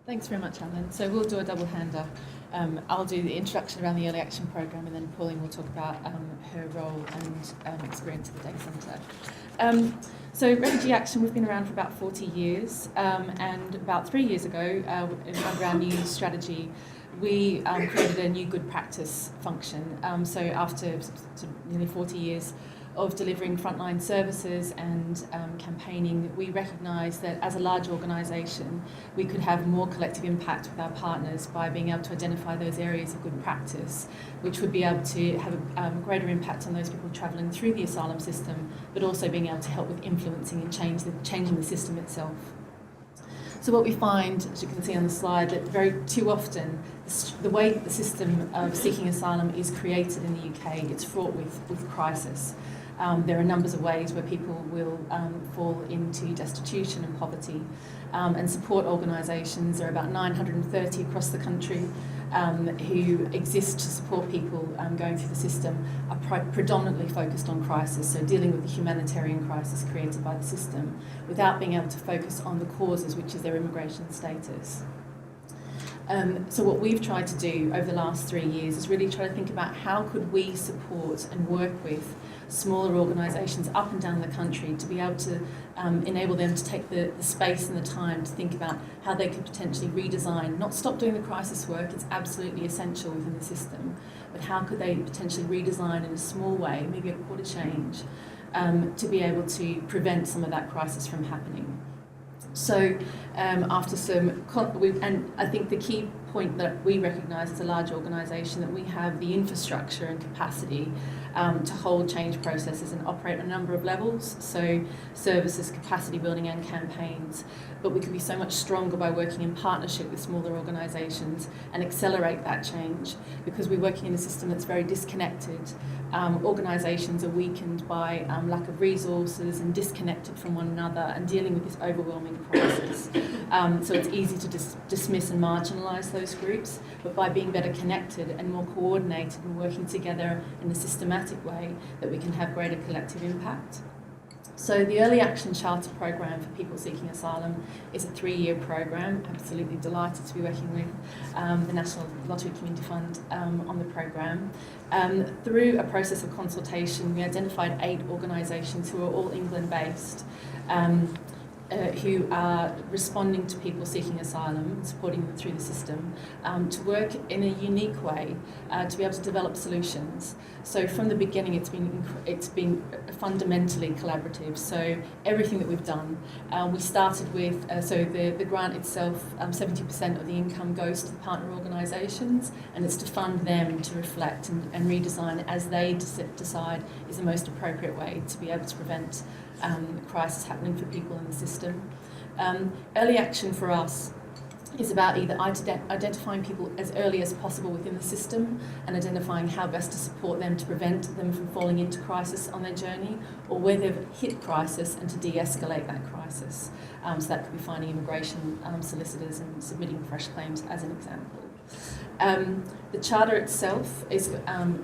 Thanks very much, Alan. So we'll do a double-hander. I'll do the introduction around the Early Action Programme, and then Pauline will talk about her role and experience at the day centre. So Refugee Action, we've been around for about 40 years, and about 3 years ago, under our new strategy, we created a new good practice function. So after nearly 40 years of delivering frontline services and campaigning, we recognised that as a large organisation, we could have more collective impact with our partners by being able to identify those areas of good practice, which would be able to have a greater impact on those people travelling through the asylum system, but also being able to help with influencing and changing the system itself. So what we find, as you can see on the slide, that very too often the way the system of seeking asylum is created in the UK, it's fraught with crisis. There are numbers of ways where people will fall into destitution and poverty, and support organisations. There are about 930 across the country who exist to support people going through the system, are predominantly focused on crisis, so dealing with the humanitarian crisis created by the system, without being able to focus on the causes, which is their immigration status. So what we've tried to do over the last 3 years is really try to think about how could we support and work with smaller organisations up and down the country to be able to enable them to take the space and the time to think about how they could potentially redesign, not stop doing the crisis work, it's absolutely essential within the system, but how could they potentially redesign in a small way, maybe a quarter change, to be able to prevent some of that crisis from happening. So after and I think the key point that we recognise as a large organisation, that we have the infrastructure and capacity to hold change processes and operate on a number of levels, so services, capacity building and campaigns, but we can be so much stronger by working in partnership with smaller organisations and accelerate that change, because we're working in a system that's very disconnected. Organisations are weakened by lack of resources and disconnected from one another and dealing with this overwhelming crisis. So it's easy to dismiss and marginalise those groups, but by being better connected and more coordinated and working together in a systematic way, that we can have greater collective impact. So the Early Action Charter Programme for people seeking asylum is a 3-year programme. Absolutely delighted to be working with the National Lottery Community Fund on the programme. Through a process of consultation, we identified 8 organisations who are all England-based, who are responding to people seeking asylum, supporting them through the system, to work in a unique way, to be able to develop solutions. So from the beginning, it's been fundamentally collaborative. So everything that we've done, we started with so the grant itself, 70% of the income goes to the partner organisations, and it's to fund them to reflect and redesign as they decide is the most appropriate way to be able to prevent crisis happening for people in the system. Early action for us is about either identifying people as early as possible within the system and identifying how best to support them to prevent them from falling into crisis on their journey, or where they've hit crisis and to de-escalate that crisis. So that could be finding immigration solicitors and submitting fresh claims as an example. The Charter itself is,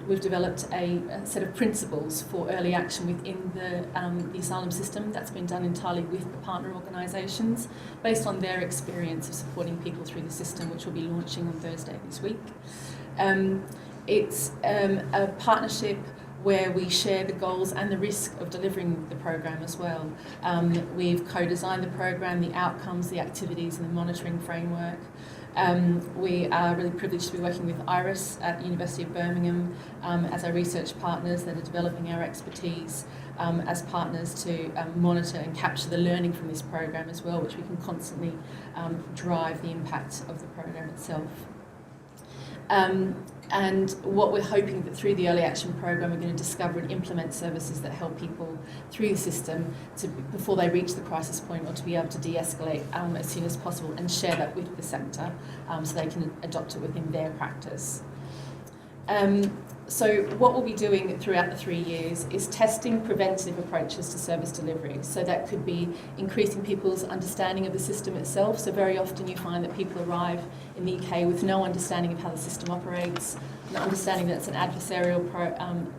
we've developed a set of principles for early action within the asylum system. That's been done entirely with the partner organisations based on their experience of supporting people through the system, which will be launching on Thursday this week. It's a partnership where we share the goals and the risk of delivering the program as well. We've co-designed the program, the outcomes, the activities and the monitoring framework. We are really privileged to be working with IRIS at the University of Birmingham as our research partners that are developing our expertise as partners to monitor and capture the learning from this program as well, which we can constantly drive the impact of the program itself. And what we're hoping that through the Early Action Programme, we're going to discover and implement services that help people through the system before they reach the crisis point, or to be able to de-escalate as soon as possible and share that with the sector so they can adopt it within their practice. So what we'll be doing throughout the 3 years is testing preventative approaches to service delivery. So that could be increasing people's understanding of the system itself. So very often you find that people arrive in the UK with no understanding of how the system operates, not understanding that it's an adversarial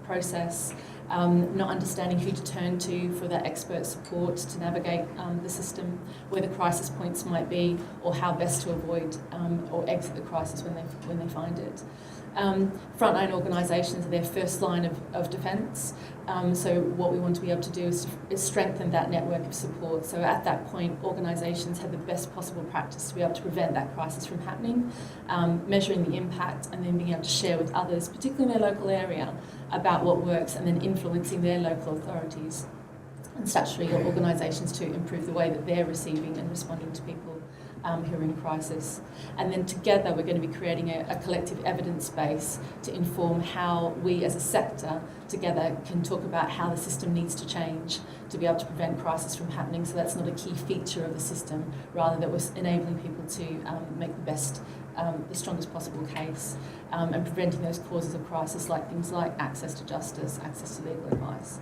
process, not understanding who to turn to for that expert support to navigate the system, where the crisis points might be, or how best to avoid or exit the crisis when they find it. Frontline organisations are their first line of defence. So what we want to be able to do is strengthen that network of support. So at that point, organisations have the best possible practice to be able to prevent that crisis from happening, measuring the impact, and then being able to share with others, particularly in their local area, about what works, and then influencing their local authorities and statutory organisations to improve the way that they're receiving and responding to people who are in crisis. And then together we're going to be creating a collective evidence base to inform how we as a sector together can talk about how the system needs to change to be able to prevent crisis from happening. So that's not a key feature of the system, rather that we're enabling people to make the strongest possible case and preventing those causes of crisis, like things like access to justice, access to legal advice.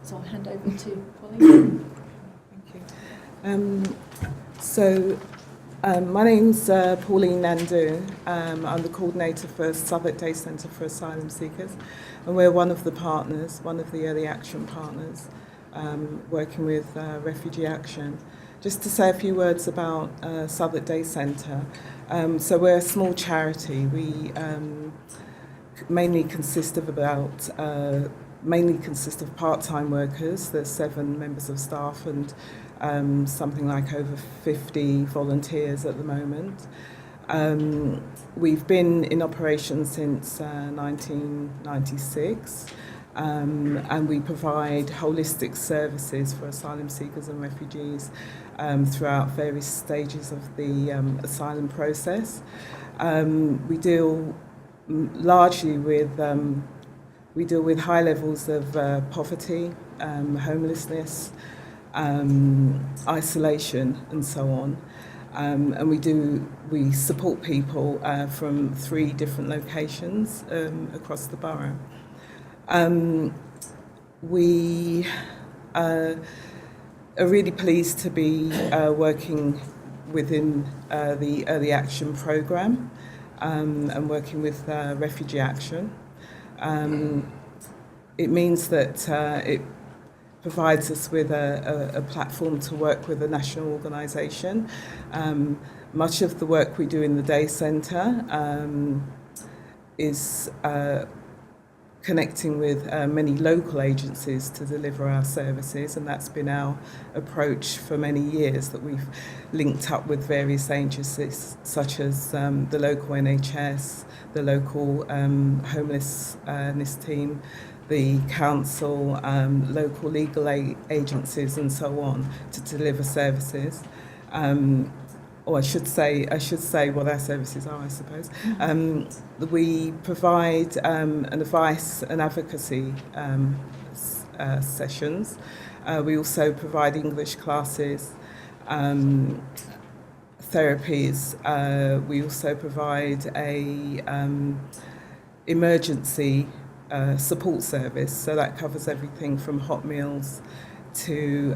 So I'll hand over to Pauline. Thank you. My name's Pauline Nandoo. I'm the coordinator for Southwark Day Centre for Asylum Seekers, and we're one of the partners, one of the early action partners, working with Refugee Action. Just to say a few words about Southwark Day Centre. So we're a small charity. We mainly consist of part-time workers. There's 7 members of staff and something like over 50 volunteers at the moment. We've been in operation since 1996, and we provide holistic services for asylum seekers and refugees throughout various stages of the asylum process. We deal largely with high levels of poverty, homelessness, isolation, and so on. And we support people from 3 different locations across the borough. We are really pleased to be working within the Early Action programme and working with Refugee Action. It means that it provides us with a platform to work with a national organisation. Much of the work we do in the day centre is connecting with many local agencies to deliver our services, and that's been our approach for many years, that we've linked up with various agencies such as the local NHS, the local homelessness team, the council, local legal agencies, and so on, to deliver services. Or I should say what our services are, I suppose. We provide an advice and advocacy sessions. We also provide English classes, therapies. We also provide a emergency support service, so that covers everything from hot meals to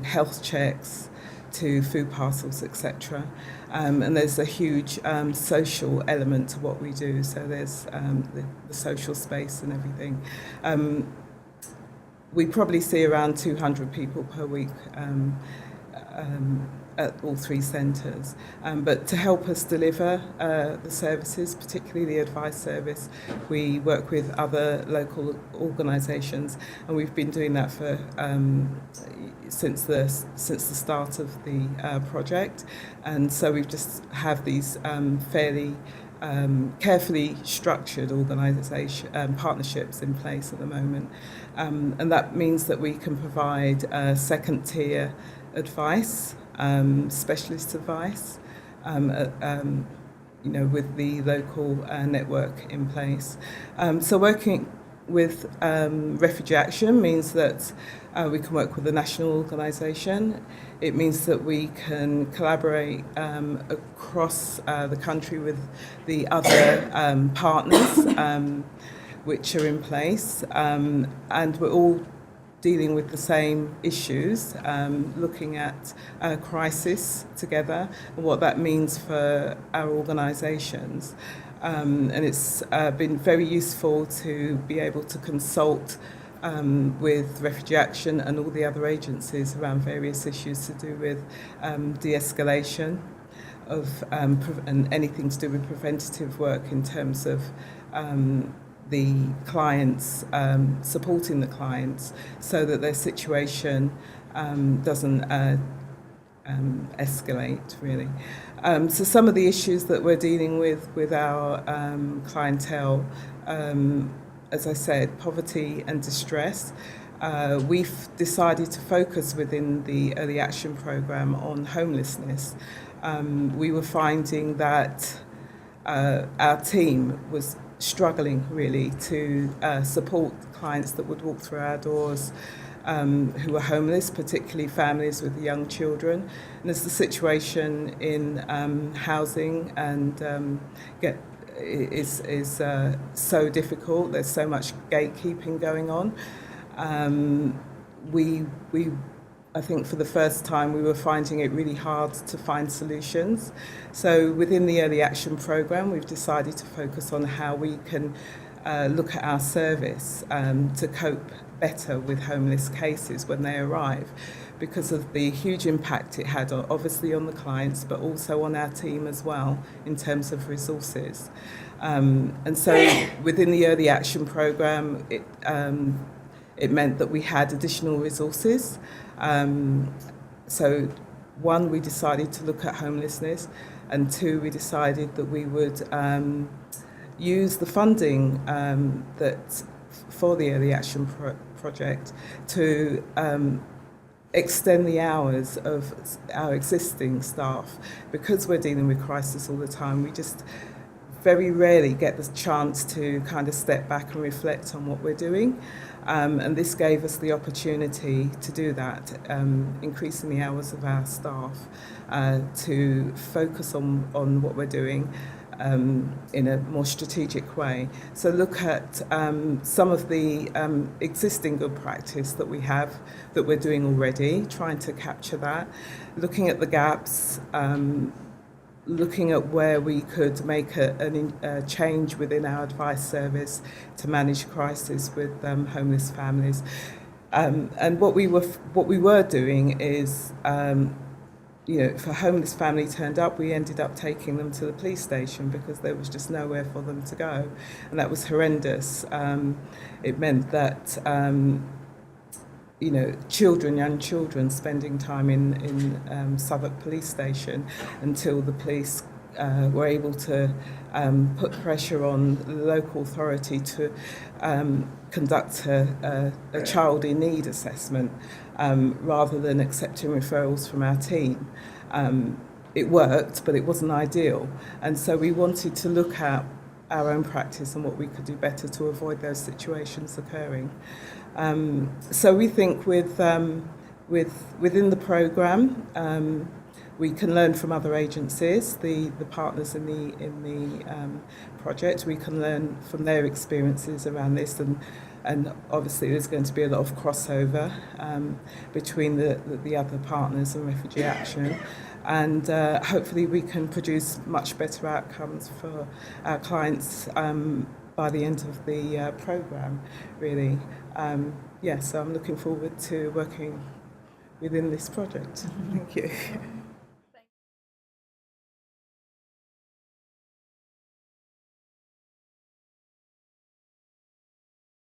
health checks to food parcels, etc. And there's a huge social element to what we do, so there's the social space and everything. We probably see around 200 people per week at all 3 centres. But to help us deliver the services, particularly the advice service, we work with other local organisations, and we've been doing that for since the start of the project. And so we've just have these fairly carefully structured organisation partnerships in place at the moment, and that means that we can provide second tier advice, specialist advice, with the local network in place. So working with Refugee Action means that we can work with a national organisation. It means that we can collaborate across the country with the other partners which are in place, and we're all dealing with the same issues, looking at crisis together and what that means for our organisations. And it's been very useful to be able to consult with Refugee Action and all the other agencies around various issues to do with de-escalation of and anything to do with preventative work in terms of the clients, supporting the clients so that their situation doesn't escalate, really. So some of the issues that we're dealing with our clientele, as I said, poverty and distress. We've decided to focus within the Early Action Programme on homelessness. We were finding that our team was struggling really to support clients that would walk through our doors who are homeless, particularly families with young children. And as the situation in housing and is so difficult, there's so much gatekeeping going on. I think for the first time we were finding it really hard to find solutions. So within the Early Action Programme, we've decided to focus on how we can look at our service to cope better with homeless cases when they arrive, because of the huge impact it had obviously on the clients but also on our team as well in terms of resources. And so within the Early Action Programme, it meant that we had additional resources. So one, we decided to look at homelessness, and two, we decided that we would use the funding that for the Early Action Project to extend the hours of our existing staff. Because we're dealing with crisis all the time, we just very rarely get the chance to kind of step back and reflect on what we're doing. And this gave us the opportunity to do that, increasing the hours of our staff to focus on what we're doing in a more strategic way. So look at some of the existing good practice that we have, that we're doing already, trying to capture that, looking at the gaps, looking at where we could make a change within our advice service to manage crisis with homeless families. And what we were doing is, if a homeless family turned up, we ended up taking them to the police station because there was just nowhere for them to go, and that was horrendous. It meant that young children spending time in Southwark police station until the police were able to put pressure on the local authority to conduct a child in need assessment rather than accepting referrals from our team. It worked, but it wasn't ideal, and so we wanted to look at our own practice and what we could do better to avoid those situations occurring. So we think within the programme, we can learn from other agencies, the partners in the project. We can learn from their experiences around this, and obviously there's going to be a lot of crossover between the other partners and Refugee Action. And hopefully we can produce much better outcomes for our clients by the end of the programme, really. So I'm looking forward to working within this project. Thank you.